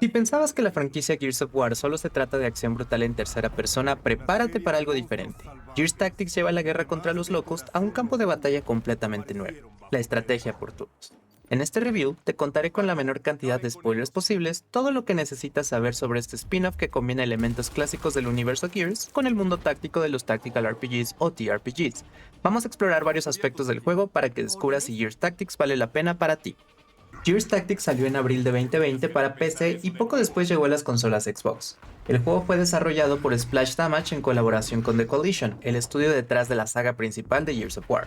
Si pensabas que la franquicia Gears of War solo se trata de acción brutal en tercera persona, prepárate para algo diferente. Gears Tactics lleva la guerra contra los Locust a un campo de batalla completamente nuevo, la estrategia por turnos. En este review te contaré con la menor cantidad de spoilers posibles todo lo que necesitas saber sobre este spin-off que combina elementos clásicos del universo Gears con el mundo táctico de los Tactical RPGs o TRPGs. Vamos a explorar varios aspectos del juego para que descubras si Gears Tactics vale la pena para ti. Gears Tactics salió en abril de 2020 para PC y poco después llegó a las consolas Xbox. El juego fue desarrollado por Splash Damage en colaboración con The Coalition, el estudio detrás de la saga principal de Gears of War.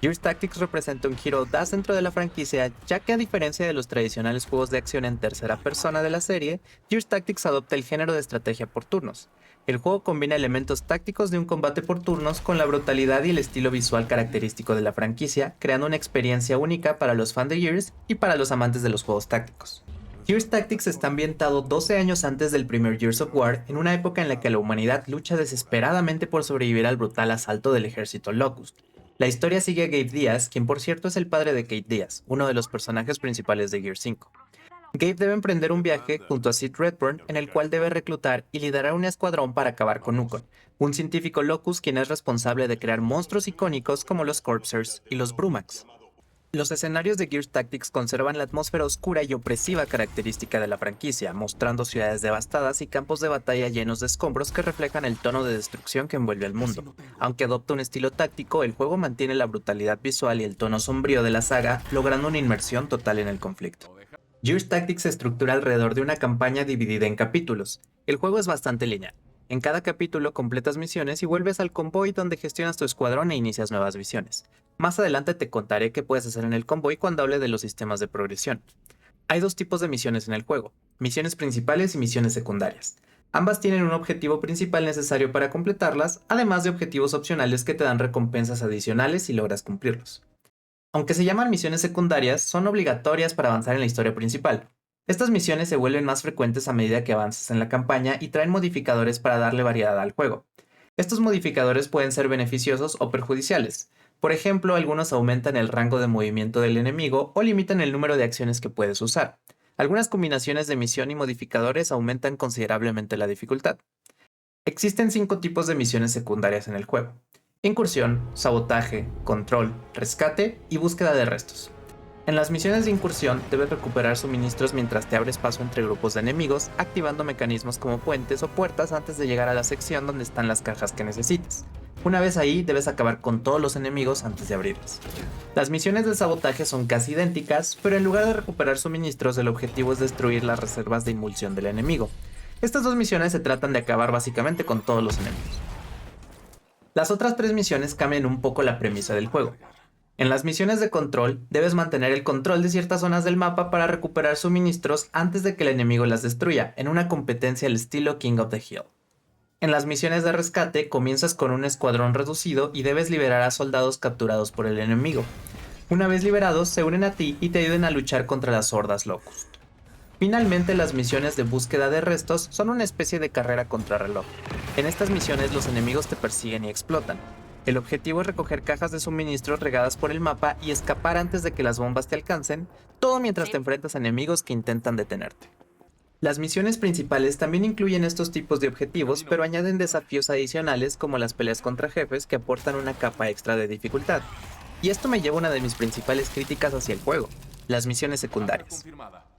Gears Tactics representa un giro audaz dentro de la franquicia, ya que a diferencia de los tradicionales juegos de acción en tercera persona de la serie, Gears Tactics adopta el género de estrategia por turnos. El juego combina elementos tácticos de un combate por turnos con la brutalidad y el estilo visual característico de la franquicia, creando una experiencia única para los fans de Gears y para los amantes de los juegos tácticos. Gears Tactics está ambientado 12 años antes del primer Gears of War, en una época en la que la humanidad lucha desesperadamente por sobrevivir al brutal asalto del ejército Locust. La historia sigue a Gabe Díaz, quien por cierto es el padre de Kate Díaz, uno de los personajes principales de Gears 5. Gabe debe emprender un viaje junto a Sid Redburn en el cual debe reclutar y liderar un escuadrón para acabar con Ukon, un científico Locust quien es responsable de crear monstruos icónicos como los Corpsers y los Brumax. Los escenarios de Gears Tactics conservan la atmósfera oscura y opresiva característica de la franquicia, mostrando ciudades devastadas y campos de batalla llenos de escombros que reflejan el tono de destrucción que envuelve al mundo. Aunque adopta un estilo táctico, el juego mantiene la brutalidad visual y el tono sombrío de la saga, logrando una inmersión total en el conflicto. Gears Tactics se estructura alrededor de una campaña dividida en capítulos. El juego es bastante lineal. En cada capítulo completas misiones y vuelves al convoy donde gestionas tu escuadrón e inicias nuevas misiones. Más adelante te contaré qué puedes hacer en el convoy cuando hable de los sistemas de progresión. Hay dos tipos de misiones en el juego, misiones principales y misiones secundarias. Ambas tienen un objetivo principal necesario para completarlas, además de objetivos opcionales que te dan recompensas adicionales si logras cumplirlos. Aunque se llaman misiones secundarias, son obligatorias para avanzar en la historia principal. Estas misiones se vuelven más frecuentes a medida que avanzas en la campaña y traen modificadores para darle variedad al juego. Estos modificadores pueden ser beneficiosos o perjudiciales. Por ejemplo, algunos aumentan el rango de movimiento del enemigo o limitan el número de acciones que puedes usar. Algunas combinaciones de misión y modificadores aumentan considerablemente la dificultad. Existen 5 tipos de misiones secundarias en el juego: incursión, sabotaje, control, rescate y búsqueda de restos. En las misiones de incursión debes recuperar suministros mientras te abres paso entre grupos de enemigos, activando mecanismos como puentes o puertas antes de llegar a la sección donde están las cajas que necesitas. Una vez ahí, debes acabar con todos los enemigos antes de abrirlas. Las misiones de sabotaje son casi idénticas, pero en lugar de recuperar suministros, el objetivo es destruir las reservas de emulsión del enemigo. Estas dos misiones se tratan de acabar básicamente con todos los enemigos. Las otras 3 misiones cambian un poco la premisa del juego. En las misiones de control, debes mantener el control de ciertas zonas del mapa para recuperar suministros antes de que el enemigo las destruya, en una competencia al estilo King of the Hill. En las misiones de rescate, comienzas con un escuadrón reducido y debes liberar a soldados capturados por el enemigo. Una vez liberados, se unen a ti y te ayudan a luchar contra las hordas Locust. Finalmente, las misiones de búsqueda de restos son una especie de carrera contrarreloj. En estas misiones los enemigos te persiguen y explotan. El objetivo es recoger cajas de suministros regadas por el mapa y escapar antes de que las bombas te alcancen, todo mientras te enfrentas a enemigos que intentan detenerte. Las misiones principales también incluyen estos tipos de objetivos, pero añaden desafíos adicionales como las peleas contra jefes que aportan una capa extra de dificultad. Y esto me lleva a una de mis principales críticas hacia el juego: las misiones secundarias.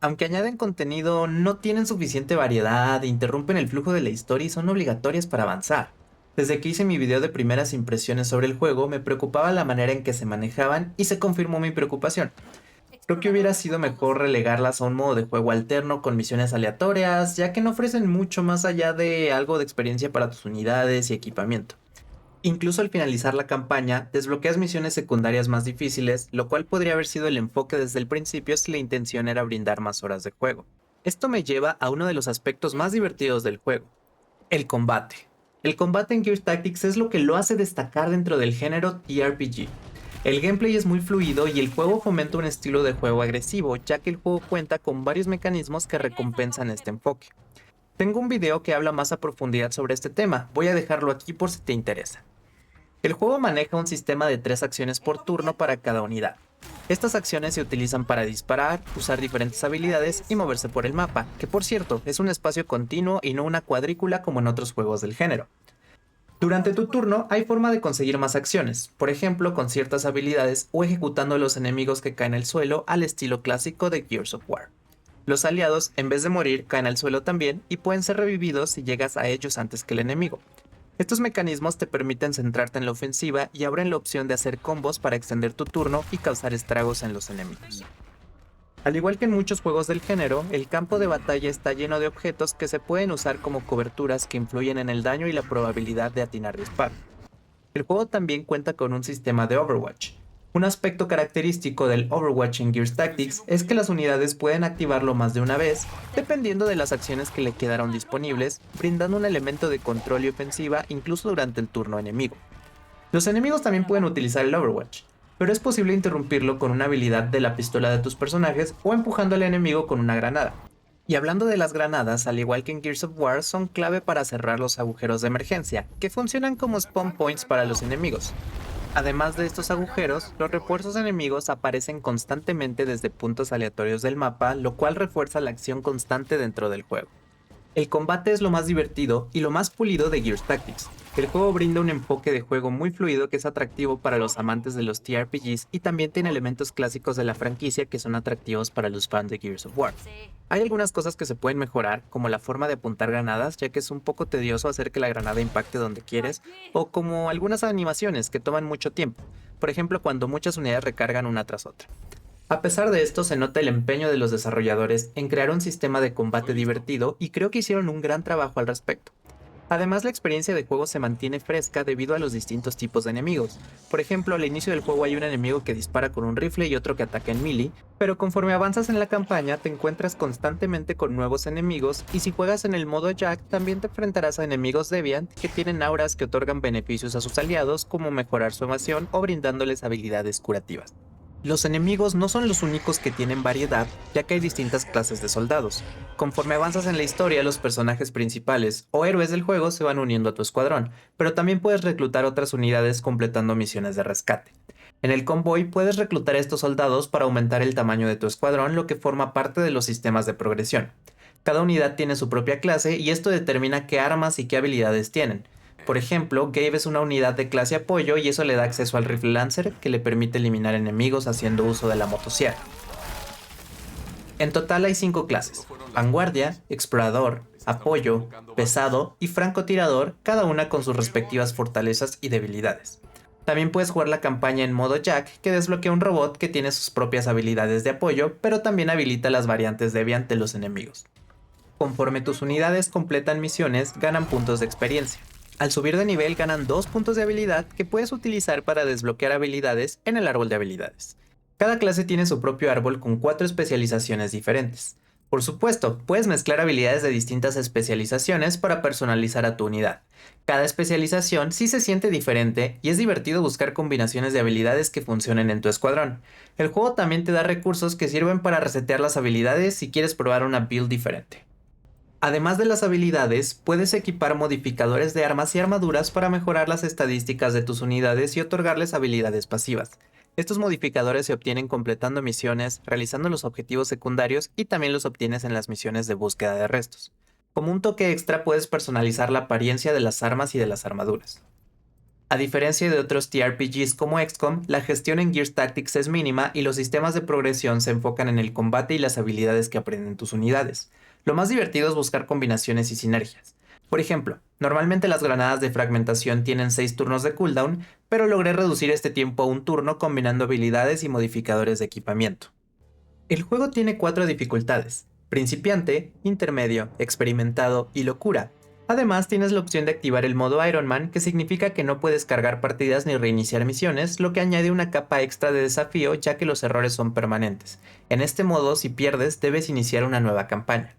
Aunque añaden contenido, no tienen suficiente variedad, interrumpen el flujo de la historia y son obligatorias para avanzar. Desde que hice mi video de primeras impresiones sobre el juego, me preocupaba la manera en que se manejaban y se confirmó mi preocupación. Creo que hubiera sido mejor relegarlas a un modo de juego alterno con misiones aleatorias, ya que no ofrecen mucho más allá de algo de experiencia para tus unidades y equipamiento. Incluso al finalizar la campaña, desbloqueas misiones secundarias más difíciles, lo cual podría haber sido el enfoque desde el principio si la intención era brindar más horas de juego. Esto me lleva a uno de los aspectos más divertidos del juego: el combate. El combate en Gears Tactics es lo que lo hace destacar dentro del género TRPG. El gameplay es muy fluido y el juego fomenta un estilo de juego agresivo, ya que el juego cuenta con varios mecanismos que recompensan este enfoque. Tengo un video que habla más a profundidad sobre este tema, voy a dejarlo aquí por si te interesa. El juego maneja un sistema de 3 acciones por turno para cada unidad. Estas acciones se utilizan para disparar, usar diferentes habilidades y moverse por el mapa, que por cierto es un espacio continuo y no una cuadrícula como en otros juegos del género. Durante tu turno hay forma de conseguir más acciones, por ejemplo con ciertas habilidades o ejecutando a los enemigos que caen al suelo al estilo clásico de Gears of War. Los aliados, en vez de morir, caen al suelo también y pueden ser revividos si llegas a ellos antes que el enemigo. Estos mecanismos te permiten centrarte en la ofensiva y abren la opción de hacer combos para extender tu turno y causar estragos en los enemigos. Al igual que en muchos juegos del género, el campo de batalla está lleno de objetos que se pueden usar como coberturas que influyen en el daño y la probabilidad de atinar disparo. El juego también cuenta con un sistema de Overwatch. Un aspecto característico del Overwatch en Gears Tactics es que las unidades pueden activarlo más de una vez, dependiendo de las acciones que le quedaron disponibles, brindando un elemento de control y ofensiva incluso durante el turno enemigo. Los enemigos también pueden utilizar el Overwatch, pero es posible interrumpirlo con una habilidad de la pistola de tus personajes o empujando al enemigo con una granada. Y hablando de las granadas, al igual que en Gears of War, son clave para cerrar los agujeros de emergencia, que funcionan como spawn points para los enemigos. Además de estos agujeros, los refuerzos enemigos aparecen constantemente desde puntos aleatorios del mapa, lo cual refuerza la acción constante dentro del juego. El combate es lo más divertido y lo más pulido de Gears Tactics. El juego brinda un enfoque de juego muy fluido que es atractivo para los amantes de los TRPGs y también tiene elementos clásicos de la franquicia que son atractivos para los fans de Gears of War. Hay algunas cosas que se pueden mejorar, como la forma de apuntar granadas, ya que es un poco tedioso hacer que la granada impacte donde quieres, o como algunas animaciones que toman mucho tiempo, por ejemplo cuando muchas unidades recargan una tras otra. A pesar de esto, se nota el empeño de los desarrolladores en crear un sistema de combate divertido y creo que hicieron un gran trabajo al respecto. Además, la experiencia de juego se mantiene fresca debido a los distintos tipos de enemigos. Por ejemplo, al inicio del juego hay un enemigo que dispara con un rifle y otro que ataca en melee, pero conforme avanzas en la campaña te encuentras constantemente con nuevos enemigos y si juegas en el modo Jack también te enfrentarás a enemigos Deviant que tienen auras que otorgan beneficios a sus aliados como mejorar su evasión o brindándoles habilidades curativas. Los enemigos no son los únicos que tienen variedad, ya que hay distintas clases de soldados. Conforme avanzas en la historia, los personajes principales o héroes del juego se van uniendo a tu escuadrón, pero también puedes reclutar otras unidades completando misiones de rescate. En el convoy puedes reclutar estos soldados para aumentar el tamaño de tu escuadrón, lo que forma parte de los sistemas de progresión. Cada unidad tiene su propia clase y esto determina qué armas y qué habilidades tienen. Por ejemplo, Gabe es una unidad de clase apoyo y eso le da acceso al Rifle Lancer que le permite eliminar enemigos haciendo uso de la motosierra. En total hay 5 clases: vanguardia, explorador, apoyo, pesado y francotirador, cada una con sus respectivas fortalezas y debilidades. También puedes jugar la campaña en modo Jack, que desbloquea un robot que tiene sus propias habilidades de apoyo, pero también habilita las variantes Deviant de los enemigos. Conforme tus unidades completan misiones, ganan puntos de experiencia. Al subir de nivel ganan 2 puntos de habilidad que puedes utilizar para desbloquear habilidades en el árbol de habilidades. Cada clase tiene su propio árbol con 4 especializaciones diferentes. Por supuesto, puedes mezclar habilidades de distintas especializaciones para personalizar a tu unidad. Cada especialización sí se siente diferente y es divertido buscar combinaciones de habilidades que funcionen en tu escuadrón. El juego también te da recursos que sirven para resetear las habilidades si quieres probar una build diferente. Además de las habilidades, puedes equipar modificadores de armas y armaduras para mejorar las estadísticas de tus unidades y otorgarles habilidades pasivas. Estos modificadores se obtienen completando misiones, realizando los objetivos secundarios y también los obtienes en las misiones de búsqueda de restos. Como un toque extra puedes personalizar la apariencia de las armas y de las armaduras. A diferencia de otros TRPGs como XCOM, la gestión en Gears Tactics es mínima y los sistemas de progresión se enfocan en el combate y las habilidades que aprenden tus unidades. Lo más divertido es buscar combinaciones y sinergias. Por ejemplo, normalmente las granadas de fragmentación tienen 6 turnos de cooldown, pero logré reducir este tiempo a un turno combinando habilidades y modificadores de equipamiento. El juego tiene 4 dificultades: principiante, intermedio, experimentado y locura. Además, tienes la opción de activar el modo Iron Man, que significa que no puedes cargar partidas ni reiniciar misiones, lo que añade una capa extra de desafío ya que los errores son permanentes. En este modo, si pierdes, debes iniciar una nueva campaña.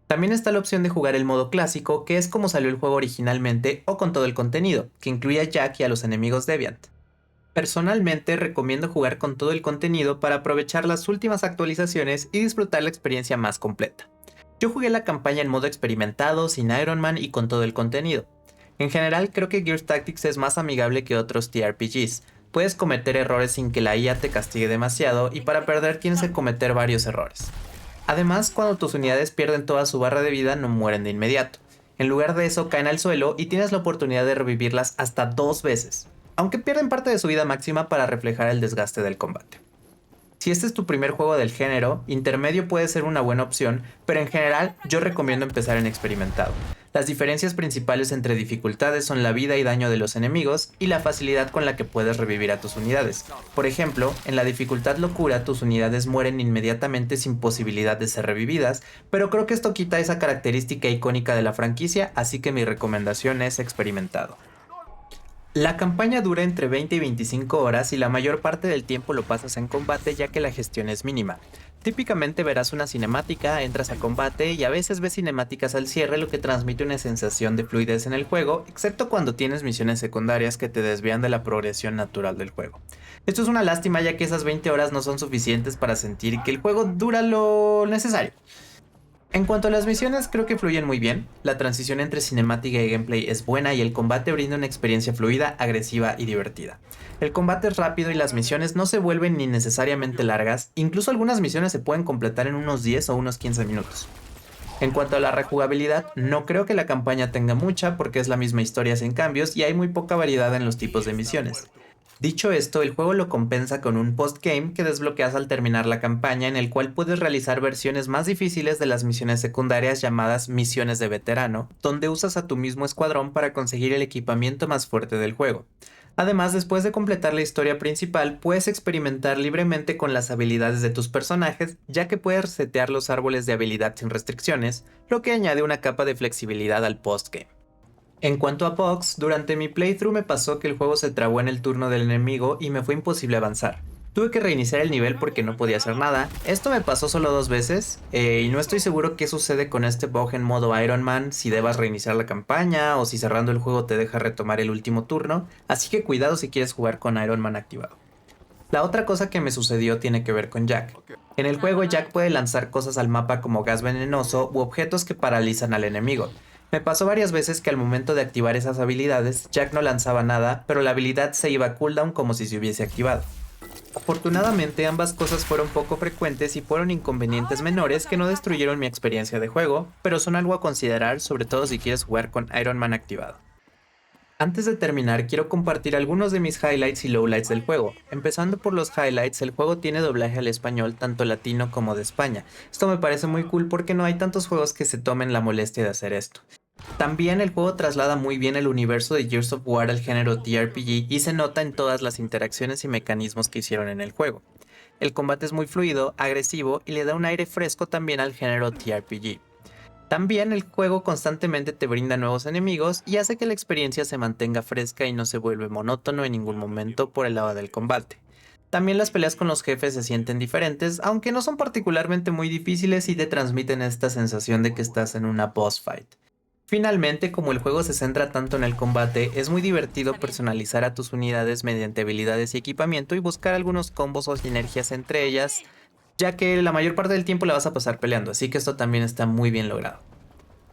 También está la opción de jugar el modo clásico, que es como salió el juego originalmente o con todo el contenido, que incluye a Jack y a los enemigos Deviant. Personalmente recomiendo jugar con todo el contenido para aprovechar las últimas actualizaciones y disfrutar la experiencia más completa. Yo jugué la campaña en modo experimentado, sin Iron Man y con todo el contenido. En general creo que Gears Tactics es más amigable que otros TRPGs. Puedes cometer errores sin que la IA te castigue demasiado y para perder tienes que cometer varios errores. Además, cuando tus unidades pierden toda su barra de vida no mueren de inmediato. En lugar de eso caen al suelo y tienes la oportunidad de revivirlas hasta 2 veces, aunque pierden parte de su vida máxima para reflejar el desgaste del combate. Si este es tu primer juego del género, intermedio puede ser una buena opción, pero en general yo recomiendo empezar en experimentado. Las diferencias principales entre dificultades son la vida y daño de los enemigos y la facilidad con la que puedes revivir a tus unidades. Por ejemplo, en la dificultad locura tus unidades mueren inmediatamente sin posibilidad de ser revividas, pero creo que esto quita esa característica icónica de la franquicia, así que mi recomendación es experimentado. La campaña dura entre 20 y 25 horas y la mayor parte del tiempo lo pasas en combate ya que la gestión es mínima. Típicamente verás una cinemática, entras a combate y a veces ves cinemáticas al cierre, lo que transmite una sensación de fluidez en el juego, excepto cuando tienes misiones secundarias que te desvían de la progresión natural del juego. Esto es una lástima ya que esas 20 horas no son suficientes para sentir que el juego dura lo necesario. En cuanto a las misiones, creo que fluyen muy bien, la transición entre cinemática y gameplay es buena y el combate brinda una experiencia fluida, agresiva y divertida. El combate es rápido y las misiones no se vuelven ni necesariamente largas, incluso algunas misiones se pueden completar en unos 10 o unos 15 minutos. En cuanto a la rejugabilidad, no creo que la campaña tenga mucha porque es la misma historia sin cambios y hay muy poca variedad en los tipos de misiones. Dicho esto, el juego lo compensa con un postgame que desbloqueas al terminar la campaña en el cual puedes realizar versiones más difíciles de las misiones secundarias llamadas misiones de veterano, donde usas a tu mismo escuadrón para conseguir el equipamiento más fuerte del juego. Además, después de completar la historia principal, puedes experimentar libremente con las habilidades de tus personajes, ya que puedes resetear los árboles de habilidad sin restricciones, lo que añade una capa de flexibilidad al postgame. En cuanto a bugs, durante mi playthrough me pasó que el juego se trabó en el turno del enemigo y me fue imposible avanzar. Tuve que reiniciar el nivel porque no podía hacer nada. Esto me pasó solo 2 veces y no estoy seguro qué sucede con este bug en modo Iron Man, si debas reiniciar la campaña o si cerrando el juego te deja retomar el último turno, así que cuidado si quieres jugar con Iron Man activado. La otra cosa que me sucedió tiene que ver con Jack. En el juego Jack puede lanzar cosas al mapa como gas venenoso u objetos que paralizan al enemigo. Me pasó varias veces que al momento de activar esas habilidades, Jack no lanzaba nada, pero la habilidad se iba a cooldown como si se hubiese activado. Afortunadamente ambas cosas fueron poco frecuentes y fueron inconvenientes menores que no destruyeron mi experiencia de juego, pero son algo a considerar sobre todo si quieres jugar con Iron Man activado. Antes de terminar, quiero compartir algunos de mis highlights y lowlights del juego. Empezando por los highlights, el juego tiene doblaje al español tanto latino como de España. Esto me parece muy cool porque no hay tantos juegos que se tomen la molestia de hacer esto. También el juego traslada muy bien el universo de Gears of War al género TRPG y se nota en todas las interacciones y mecanismos que hicieron en el juego. El combate es muy fluido, agresivo y le da un aire fresco también al género TRPG. También el juego constantemente te brinda nuevos enemigos y hace que la experiencia se mantenga fresca y no se vuelve monótono en ningún momento por el lado del combate. También las peleas con los jefes se sienten diferentes, aunque no son particularmente muy difíciles y te transmiten esta sensación de que estás en una boss fight. Finalmente, como el juego se centra tanto en el combate, es muy divertido personalizar a tus unidades mediante habilidades y equipamiento y buscar algunos combos o sinergias entre ellas, ya que la mayor parte del tiempo la vas a pasar peleando, así que esto también está muy bien logrado.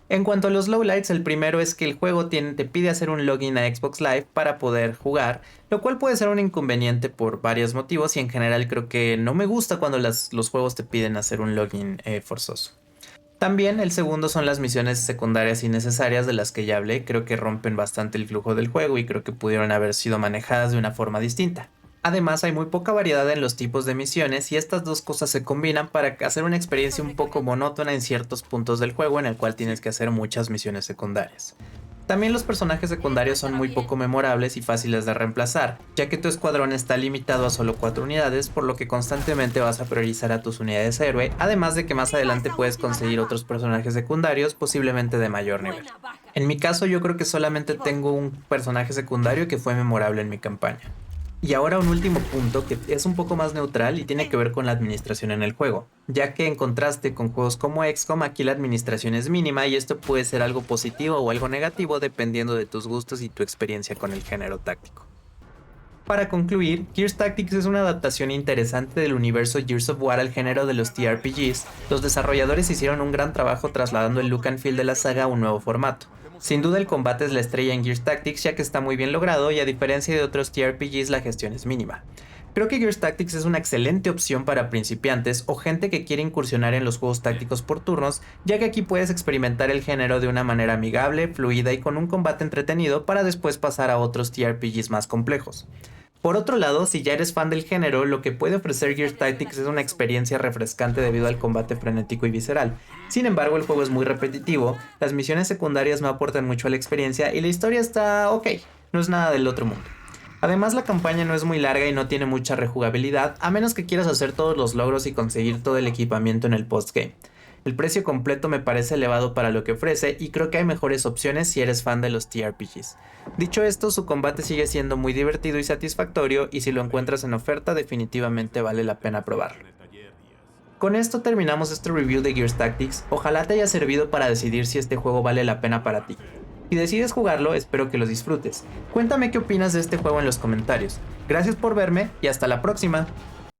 En cuanto a los lowlights, el primero es que el juego te pide hacer un login a Xbox Live para poder jugar, lo cual puede ser un inconveniente por varios motivos y en general creo que no me gusta cuando los juegos te piden hacer un login forzoso. También el segundo son las misiones secundarias innecesarias de las que ya hablé, creo que rompen bastante el flujo del juego y creo que pudieron haber sido manejadas de una forma distinta. Además hay muy poca variedad en los tipos de misiones y estas dos cosas se combinan para hacer una experiencia un poco monótona en ciertos puntos del juego en el cual tienes que hacer muchas misiones secundarias. También los personajes secundarios son muy poco memorables y fáciles de reemplazar, ya que tu escuadrón está limitado a solo 4 unidades, por lo que constantemente vas a priorizar a tus unidades héroe, además de que más adelante puedes conseguir otros personajes secundarios, posiblemente de mayor nivel. En mi caso yo creo que solamente tengo un personaje secundario que fue memorable en mi campaña. Y ahora un último punto que es un poco más neutral y tiene que ver con la administración en el juego, ya que en contraste con juegos como XCOM aquí la administración es mínima y esto puede ser algo positivo o algo negativo dependiendo de tus gustos y tu experiencia con el género táctico. Para concluir, Gears Tactics es una adaptación interesante del universo Gears of War al género de los TRPGs. Los desarrolladores hicieron un gran trabajo trasladando el look and feel de la saga a un nuevo formato. Sin duda el combate es la estrella en Gears Tactics, ya que está muy bien logrado y a diferencia de otros TRPGs la gestión es mínima. Creo que Gears Tactics es una excelente opción para principiantes o gente que quiere incursionar en los juegos tácticos por turnos, ya que aquí puedes experimentar el género de una manera amigable, fluida y con un combate entretenido para después pasar a otros TRPGs más complejos. Por otro lado, si ya eres fan del género, lo que puede ofrecer Gears Tactics es una experiencia refrescante debido al combate frenético y visceral. Sin embargo, el juego es muy repetitivo, las misiones secundarias no aportan mucho a la experiencia y la historia está ok, no es nada del otro mundo. Además, la campaña no es muy larga y no tiene mucha rejugabilidad, a menos que quieras hacer todos los logros y conseguir todo el equipamiento en el postgame. El precio completo me parece elevado para lo que ofrece y creo que hay mejores opciones si eres fan de los TRPGs. Dicho esto, su combate sigue siendo muy divertido y satisfactorio y si lo encuentras en oferta definitivamente vale la pena probarlo. Con esto terminamos este review de Gears Tactics, ojalá te haya servido para decidir si este juego vale la pena para ti. Si decides jugarlo, espero que lo disfrutes. Cuéntame qué opinas de este juego en los comentarios. Gracias por verme y hasta la próxima.